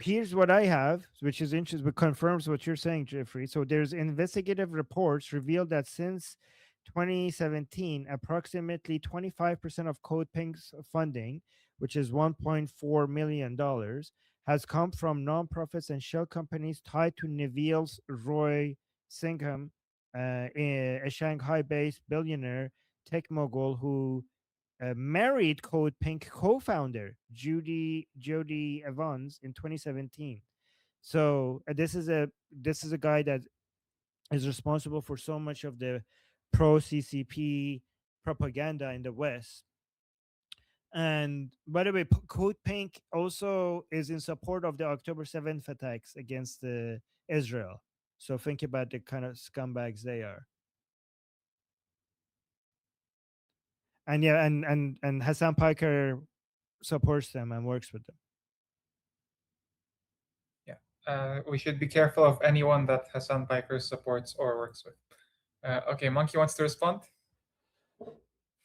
Here's what I have, which is interesting, but confirms what you're saying, Jeffrey. So there's investigative reports revealed that since 2017, approximately 25% of CodePink's funding, which is $1.4 million, has come from nonprofits and shell companies tied to Neville's Roy Singham, a Shanghai-based billionaire tech mogul who married Code Pink co-founder Jody Evans in 2017. So this is a guy that is responsible for so much of the pro CCP propaganda in the West. And by the way, Code Pink also is in support of the October 7th attacks against Israel. So think about the kind of scumbags they are. And yeah, and Hassan Piker supports them and works with them. Yeah. We should be careful of anyone that Hassan Piker supports or works with. Okay, Monkey wants to respond.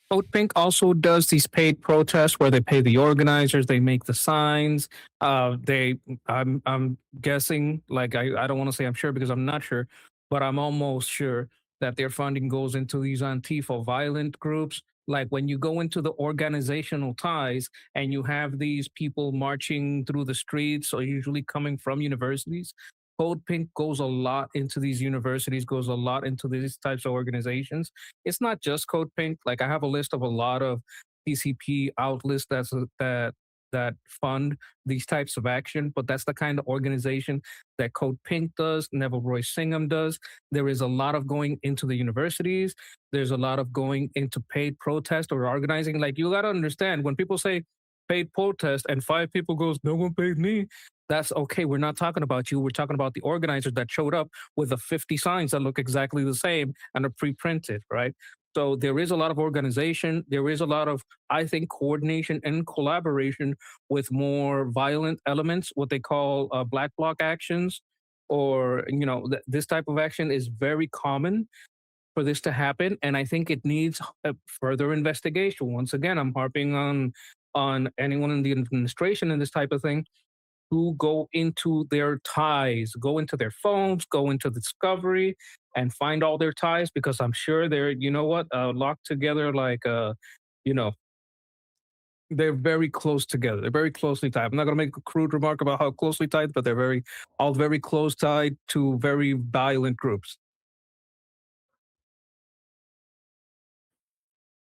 Vote Pink also does these paid protests where they pay the organizers, they make the signs. I'm guessing, like I don't want to say I'm sure because I'm not sure, but I'm almost sure that their funding goes into these Antifa violent groups. Like when you go into the organizational ties and you have these people marching through the streets, or usually coming from universities, Code Pink goes a lot into these universities, goes a lot into these types of organizations. It's not just Code Pink. Like I have a list of a lot of PCP outlets that fund these types of action, but that's the kind of organization that Code Pink does, Neville Roy Singham does. There is a lot of going into the universities. There's a lot of going into paid protest or organizing. Like you got to understand when people say paid protest and 5 people goes, no one paid me. That's okay. We're not talking about you. We're talking about the organizers that showed up with the 50 signs that look exactly the same and are pre-printed, right? So there is a lot of organization. There is a lot of, I think, coordination and collaboration with more violent elements, what they call black bloc actions, or this type of action is very common for this to happen, and I think it needs a further investigation. Once again, I'm harping on anyone in the administration and this type of thing to go into their ties, go into their phones, go into Discovery, and find all their ties because I'm sure they're, locked together like, you know, they're very close together. They're very closely tied. I'm not going to make a crude remark about how closely tied, but they're all very close tied to very violent groups.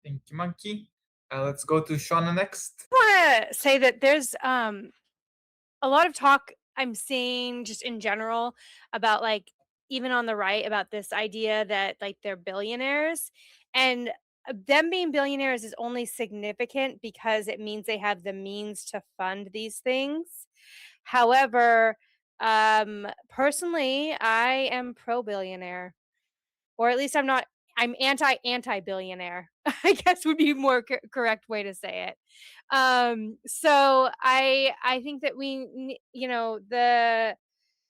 Thank you, Monkey. Let's go to Shauna next. I want to say that there's a lot of talk I'm seeing just in general about, like, even on the right, about this idea that, like, they're billionaires, and them being billionaires is only significant because it means they have the means to fund these things. However, personally, I am pro billionaire, or at least I'm anti billionaire. I guess would be more correct way to say it. So I think that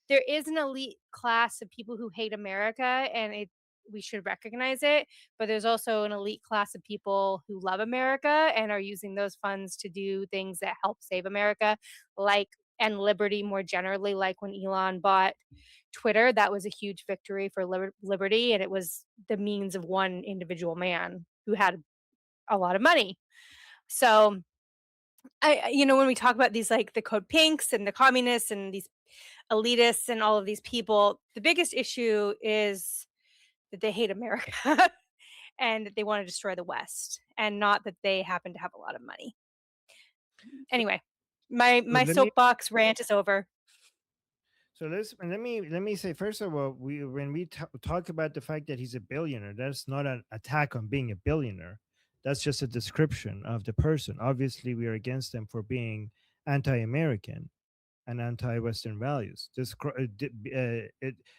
there is an elite class of people who hate America, and we should recognize it. But there's also an elite class of people who love America and are using those funds to do things that help save America, like, and liberty more generally. Like when Elon bought Twitter, that was a huge victory for liberty, and it was the means of one individual man who had a lot of money. So when we talk about these, like the Code Pinks and the communists and these elitists and all of these people, the biggest issue is that they hate America and that they want to destroy the West, and not that they happen to have a lot of money. Anyway, my soapbox rant is over. So let me say, first of all, when we talk about the fact that he's a billionaire, that's not an attack on being a billionaire. That's just a description of the person. Obviously, we are against them for being anti-American and anti-Western values.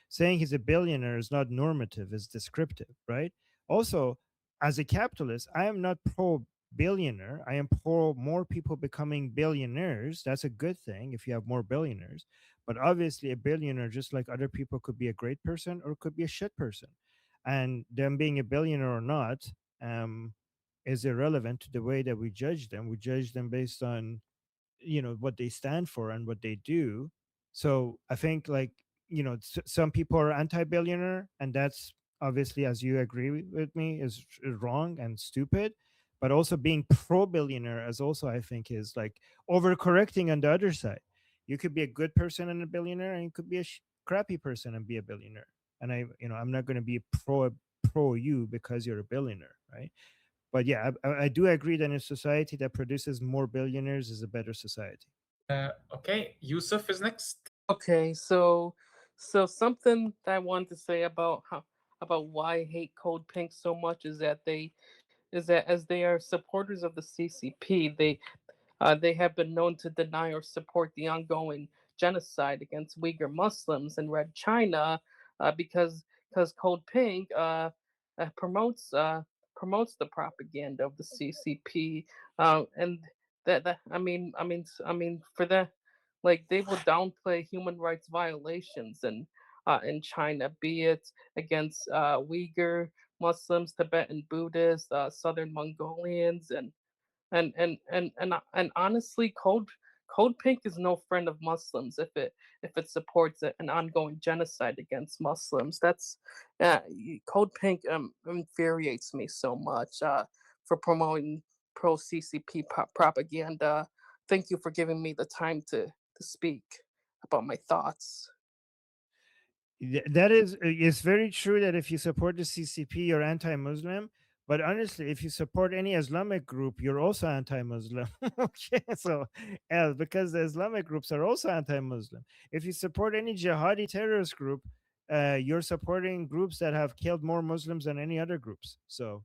Saying he's a billionaire is not normative; it's descriptive, right? Also, as a capitalist, I am not pro billionaire. I am pro more people becoming billionaires. That's a good thing if you have more billionaires. But obviously, a billionaire, just like other people, could be a great person or could be a shit person. And them being a billionaire or not is irrelevant to the way that we judge them. We judge them based on what they stand for and what they do. So I think, like, some people are anti-billionaire, and that's obviously, as you agree with me, is wrong and stupid. But also being pro-billionaire, as also I think, is like overcorrecting on the other side. You could be a good person and a billionaire, and you could be a crappy person and be a billionaire. And I'm not going to be pro you because you're a billionaire, right? But yeah, I do agree that in a society that produces more billionaires is a better society. Okay, Yusuf is next. Okay, so something that I wanted to say about why I hate Cold Pink so much is that as they are supporters of the CCP, they have been known to deny or support the ongoing genocide against Uyghur Muslims in Red China, because Cold Pink promotes promotes the propaganda of the CCP, and that for that, like, they will downplay human rights violations in China, be it against Uyghur Muslims, Tibetan Buddhists, Southern Mongolians, and honestly, Cold Pink is no friend of Muslims if it supports an ongoing genocide against Muslims. That's Cold Pink infuriates me so much for promoting pro CCP propaganda. Thank you for giving me the time to speak about my thoughts. That is, it's very true that if you support the CCP, you're anti-Muslim. But honestly, if you support any Islamic group, you're also anti-Muslim. Okay, so because the Islamic groups are also anti-Muslim. If you support any jihadi terrorist group, you're supporting groups that have killed more Muslims than any other groups. So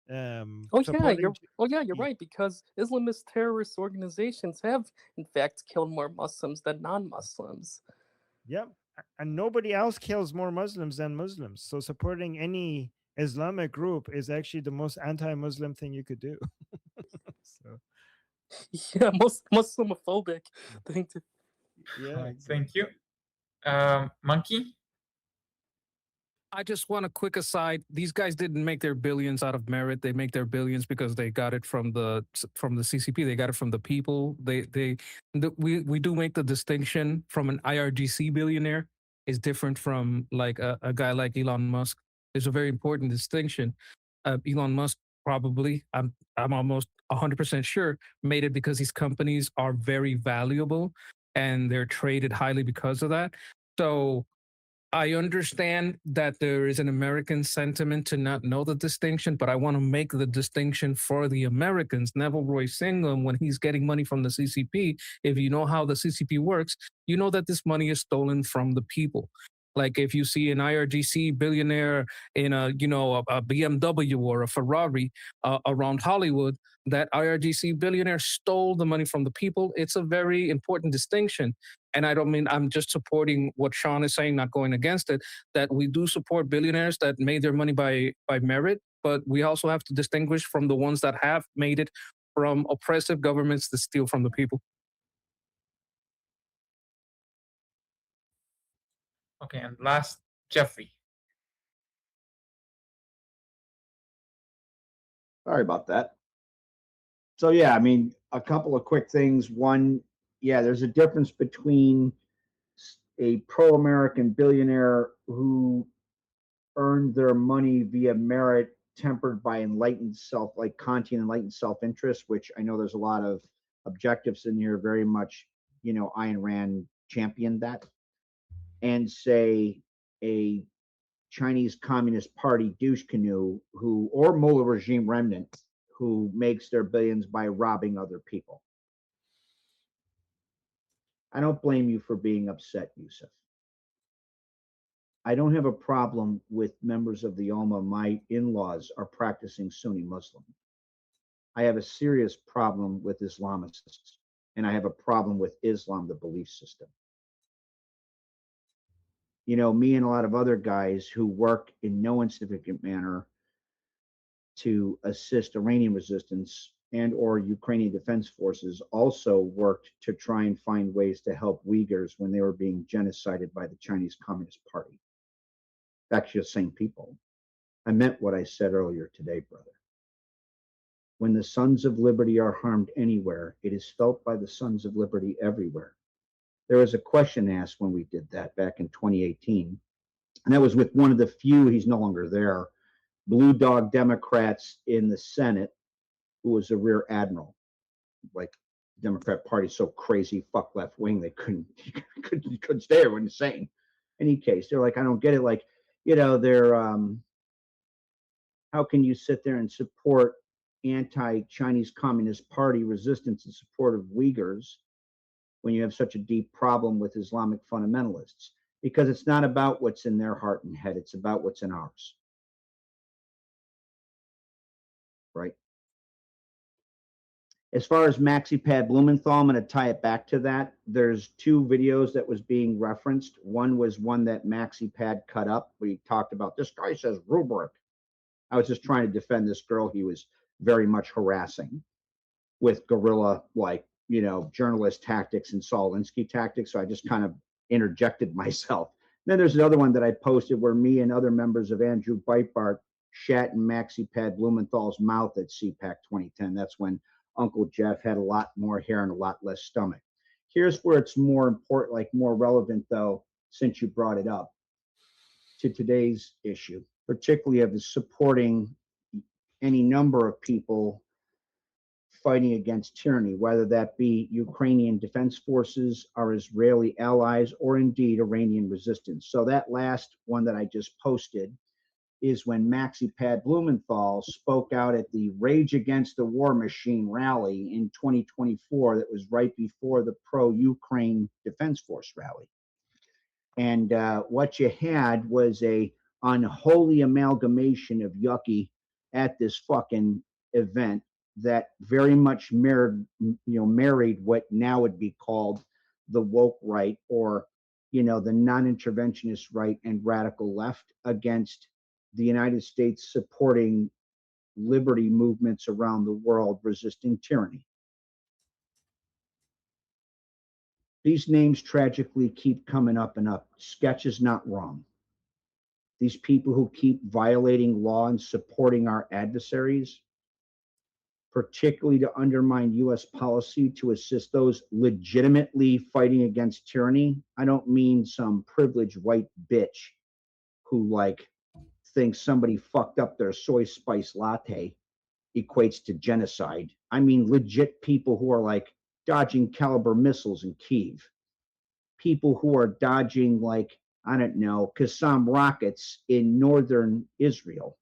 supporting, You're right, because Islamist terrorist organizations have in fact killed more Muslims than non-Muslims. yeah, and nobody else kills more Muslims than Muslims. So supporting any Islamic group is actually the most anti-Muslim thing you could do. So Yeah, most Muslimophobic thing to. yeah, All right, exactly. thank you. Monkey. I just want a quick aside. These guys didn't make their billions out of merit. They make their billions because they got it from the CCP. They got it from the people. We do make the distinction from an IRGC billionaire is different from like a guy like Elon Musk. There's a very important distinction. Elon Musk probably, I'm almost 100% sure, made it because these companies are very valuable and they're traded highly because of that. So I understand that there is an American sentiment to not know the distinction, but I want to make the distinction for the Americans. Neville Royce Singham, when he's getting money from the CCP, if you know how the CCP works, you know that this money is stolen from the people. Like if you see an IRGC billionaire in a BMW or a Ferrari around Hollywood, that IRGC billionaire stole the money from the people. It's a very important distinction. And I don't mean I'm just supporting what Sean is saying, not going against it, that we do support billionaires that made their money by merit, but we also have to distinguish from the ones that have made it from oppressive governments that steal from the people. Okay, and last, Jeffrey. Sorry about that. So yeah, I mean, a couple of quick things. One, yeah, there's a difference between a pro-American billionaire who earned their money via merit tempered by enlightened self, like Kantian enlightened self-interest, which I know there's a lot of objectives in here, very much, Ayn Rand championed that, and say a Chinese Communist Party douche canoe or Mullah regime remnant who makes their billions by robbing other people. I don't blame you for being upset, Yusuf. I don't have a problem with members of the Ummah. My in-laws are practicing Sunni Muslim. I have a serious problem with Islamists, and I have a problem with Islam, the belief system. Me and a lot of other guys who work in no insignificant manner to assist Iranian resistance and or Ukrainian defense forces also worked to try and find ways to help Uyghurs when they were being genocided by the Chinese Communist Party. Actually, the same people. I meant what I said earlier today, brother. When the Sons of Liberty are harmed anywhere, it is felt by the Sons of Liberty everywhere. there was a question asked when we did that back in 2018, and that was with one of the few, he's no longer there, blue dog Democrats in the Senate, who was a rear admiral. Like, the Democrat Party so crazy, fuck left wing, they couldn't stay there. What he's saying. In any case, they're like, I don't get it. Like, they're how can you sit there and support anti-Chinese Communist Party resistance in support of Uyghurs when you have such a deep problem with Islamic fundamentalists? Because it's not about what's in their heart and head, it's about what's in ours. Right? As far as MaxiPad Blumenthal, I'm going to tie it back to that. There's two videos that was being referenced. One was one that MaxiPad cut up where he talked about, this guy says rubric. I was just trying to defend this girl he was very much harassing with guerrilla, journalist tactics and Saul Alinsky tactics. So I just kind of interjected myself. Then there's another one that I posted where me and other members of Andrew Breitbart shat in MaxiPad Blumenthal's mouth at CPAC 2010. That's when Uncle Jeff had a lot more hair and a lot less stomach. Here's where it's more important, more relevant, though, since you brought it up, to today's issue, particularly of supporting any number of people fighting against tyranny, whether that be Ukrainian defense forces, our Israeli allies, or indeed Iranian resistance. So that last one that I just posted is when MaxiPad Blumenthal spoke out at the Rage Against the War Machine rally in 2024 that was right before the pro-Ukraine Defense Force rally. And what you had was a unholy amalgamation of yucky at this fucking event that very much married what now would be called the woke right, or the non-interventionist right and radical left, against the United States supporting liberty movements around the world resisting tyranny. These names tragically keep coming up and up. Sketch is not wrong. These people who keep violating law and supporting our adversaries, particularly to undermine U.S. policy to assist those legitimately fighting against tyranny. I don't mean some privileged white bitch who thinks somebody fucked up their soy spice latte equates to genocide. I mean legit people who are dodging caliber missiles in Kyiv. People who are dodging Qassam rockets in northern Israel.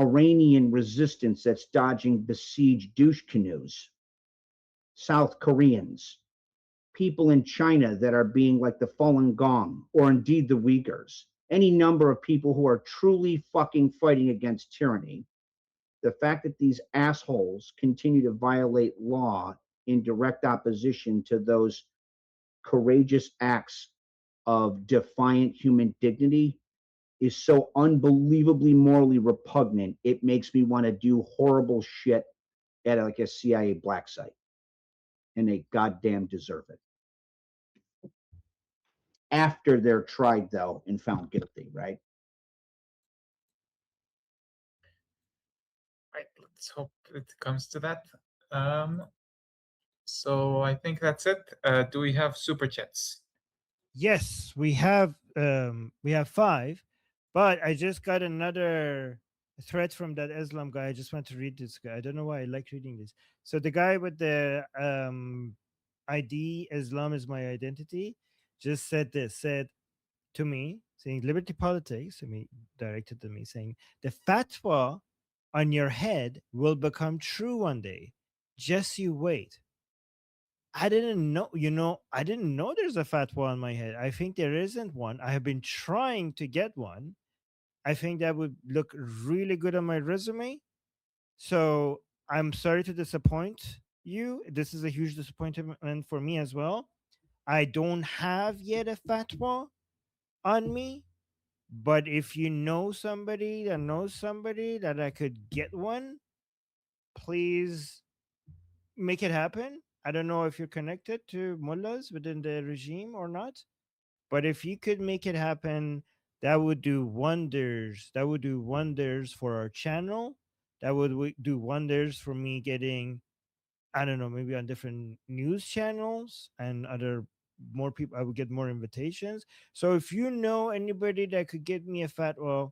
Iranian resistance that's dodging besieged douche canoes. South Koreans. People in China that are being like the Falun Gong, or indeed the Uyghurs. Any number of people who are truly fucking fighting against tyranny. The fact that these assholes continue to violate law in direct opposition to those courageous acts of defiant human dignity is so unbelievably morally repugnant, it makes me want to do horrible shit at a CIA black site. And they goddamn deserve it. After they're tried, though, and found guilty, right? Right, let's hope it comes to that. So I think that's it. Do we have super chats? Yes, we have 5, but I just got another thread from that Islam guy. I just want to read this guy. I don't know why I like reading this. So the guy with the ID Islam is my identity just said to me, saying liberty politics, directed to me, saying the fatwa on your head will become true one day. Just you wait. I didn't know, I didn't know there's a fatwa on my head. I think there isn't one. I have been trying to get one. I think that would look really good on my resume. So I'm sorry to disappoint you. This is a huge disappointment for me as well. I don't have yet a fatwa on me, but if you know somebody that knows somebody that I could get one, please make it happen. I don't know if you're connected to mullahs within the regime or not, but if you could make it happen, that would do wonders. That would do wonders for our channel. That would do wonders for me getting, I don't know, maybe on different news channels and other more people. I would get more invitations. So if you know anybody that could get me a fatwa,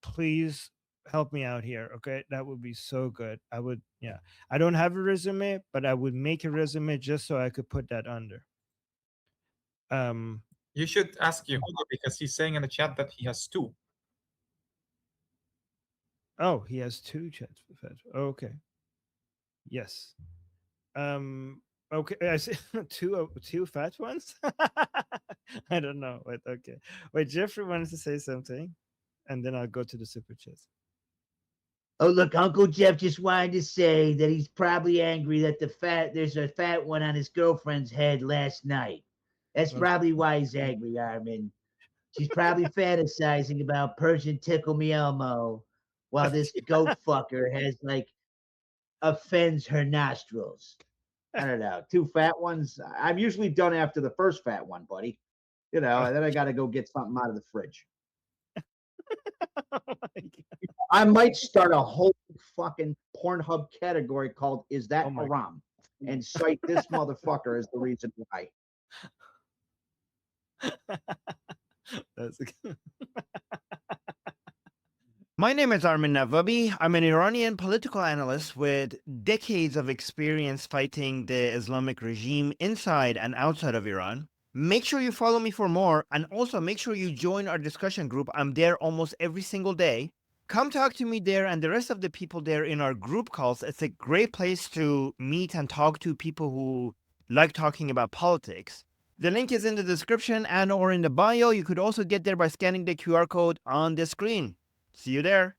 please help me out here. Okay, that would be so good. I would, yeah. I don't have a resume, but I would make a resume just so I could put that under. You should ask Yehuda because he's saying in the chat that he has 2. Oh, he has 2 chats. Okay. Yes. Okay. I see two fat ones. I don't know. Wait. Okay. Wait. Jeffrey wanted to say something, and then I'll go to the super chats. Oh, look, Uncle Jeff just wanted to say that he's probably angry that there's a fat one on his girlfriend's head last night. That's Well- probably why he's angry, Armin. She's probably fantasizing about Persian Tickle Me Elmo while this goat fucker has offends her nostrils. I don't know. 2 fat ones. I'm usually done after the first fat one, buddy. And then I got to go get something out of the fridge. Oh my God. I might start a whole fucking Pornhub category called "Is That Oh my- Haram?" and cite this motherfucker as the reason why. That's good. My name is Armin Navabi. I'm an Iranian political analyst with decades of experience fighting the Islamic regime inside and outside of Iran. Make sure you follow me for more, and also make sure you join our discussion group. I'm there almost every single day. Come talk to me there and the rest of the people there in our group calls. It's a great place to meet and talk to people who like talking about politics. The link is in the description and or in the bio. You could also get there by scanning the QR code on the screen. See you there.